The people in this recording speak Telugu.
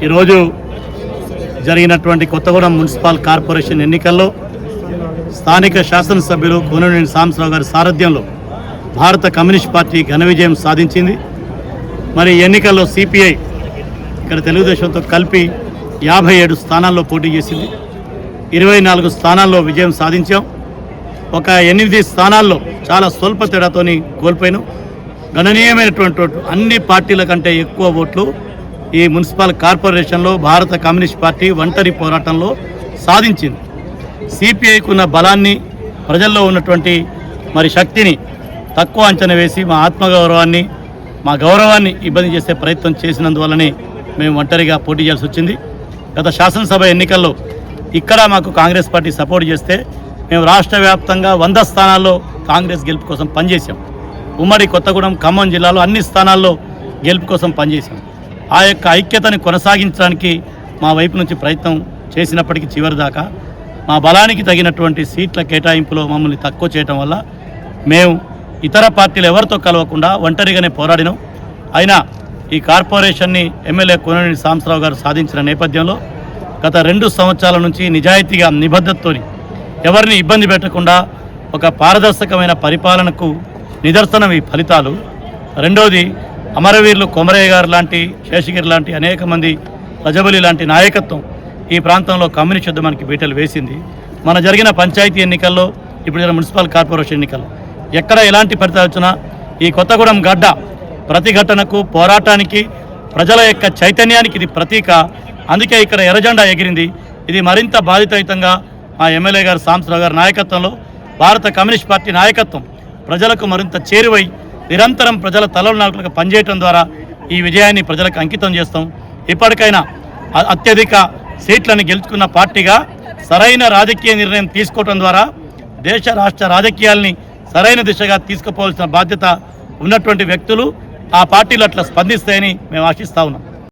ఈరోజు జరిగినటువంటి కొత్తగూడెం మున్సిపల్ కార్పొరేషన్ ఎన్నికల్లో స్థానిక శాసనసభ్యులు కూననేని సాంబశివరావు గారి సారథ్యంలో భారత కమ్యూనిస్ట్ పార్టీ ఘన విజయం సాధించింది. మరి ఎన్నికల్లో సిపిఐ ఇక్కడ తెలుగుదేశంతో కలిపి 57 స్థానాల్లో పోటీ చేసింది. 24 స్థానాల్లో విజయం సాధించాం. ఒక 8 స్థానాల్లో చాలా స్వల్ప తేడాతోని కోల్పోయినాం. గణనీయమైనటువంటి అన్ని పార్టీల కంటే ఎక్కువ ఓట్లు ఈ మున్సిపల్ కార్పొరేషన్లో భారత కమ్యూనిస్ట్ పార్టీ ఒంటరి పోరాటంలో సాధించింది. సిపిఐకి ఉన్న బలాన్ని, ప్రజల్లో ఉన్నటువంటి మరి శక్తిని తక్కువ అంచనా వేసి మా ఆత్మగౌరవాన్ని, మా గౌరవాన్ని ఇబ్బంది చేసే ప్రయత్నం చేసినందువల్లనే మేము ఒంటరిగా పోటీ చేయాల్సి వచ్చింది. గత శాసనసభ ఎన్నికల్లో ఇక్కడ మాకు కాంగ్రెస్ పార్టీ సపోర్ట్ చేస్తే మేము రాష్ట్ర వ్యాప్తంగా 100 స్థానాల్లో కాంగ్రెస్ గెలుపు కోసం పనిచేసాం. ఉమ్మడి కొత్తగూడెం, ఖమ్మం జిల్లాలో అన్ని స్థానాల్లో గెలుపు కోసం పనిచేసాం. ఆ యొక్క ఐక్యతని కొనసాగించడానికి మా వైపు నుంచి ప్రయత్నం చేసినప్పటికీ చివరి దాకా మా బలానికి తగినటువంటి సీట్ల కేటాయింపులో మమ్మల్ని తక్కువ చేయటం వల్ల మేము ఇతర పార్టీలు ఎవరితో కలవకుండా ఒంటరిగానే పోరాడినాం. అయినా ఈ కార్పొరేషన్ని ఎమ్మెల్యే కూననేని సాంబశివరావు గారు సాధించిన నేపథ్యంలో గత 2 సంవత్సరాల నుంచి నిజాయితీగా, నిబద్ధతతోని ఎవరిని ఇబ్బంది పెట్టకుండా ఒక పారదర్శకమైన పరిపాలనకు నిదర్శనం ఈ ఫలితాలు. రెండోది, అమరవీరులు కొమరయ్య గారు లాంటి, శేషగిరి లాంటి అనేక మంది, రజబలి లాంటి నాయకత్వం ఈ ప్రాంతంలో కమ్యూనిస్ట్ ఉద్యమానికి బీటలు వేసింది. మన జరిగిన పంచాయతీ ఎన్నికల్లో, ఇప్పుడు మున్సిపల్ కార్పొరేషన్ ఎన్నికల్లో ఎక్కడ ఎలాంటి ఫలితాలు వచ్చినా ఈ కొత్తగూడెం గడ్డ ప్రతిఘటనకు, పోరాటానికి, ప్రజల యొక్క చైతన్యానికి ఇది ప్రతీక. అందుకే ఇక్కడ ఎర్రజెండా ఎగిరింది. ఇది మరింత బాధితయుతంగా మా ఎమ్మెల్యే గారు సాంబశివరావు గారి నాయకత్వంలో, భారత కమ్యూనిస్ట్ పార్టీ నాయకత్వం ప్రజలకు మరింత చేరువై నిరంతరం ప్రజల తలనాకులుగా పనిచేయడం ద్వారా ఈ విజయాన్ని ప్రజలకు అంకితం చేస్తాం. ఇప్పటికైనా అత్యధిక సీట్లను గెలుచుకున్న పార్టీగా సరైన రాజకీయ నిర్ణయం తీసుకోవడం ద్వారా దేశ రాష్ట్ర రాజకీయాల్ని సరైన దిశగా తీసుకుపోవాల్సిన బాధ్యత ఉన్నటువంటి వ్యక్తులు ఆ పార్టీలు అట్లా స్పందిస్తాయని మేము ఆశిస్తా ఉన్నాం.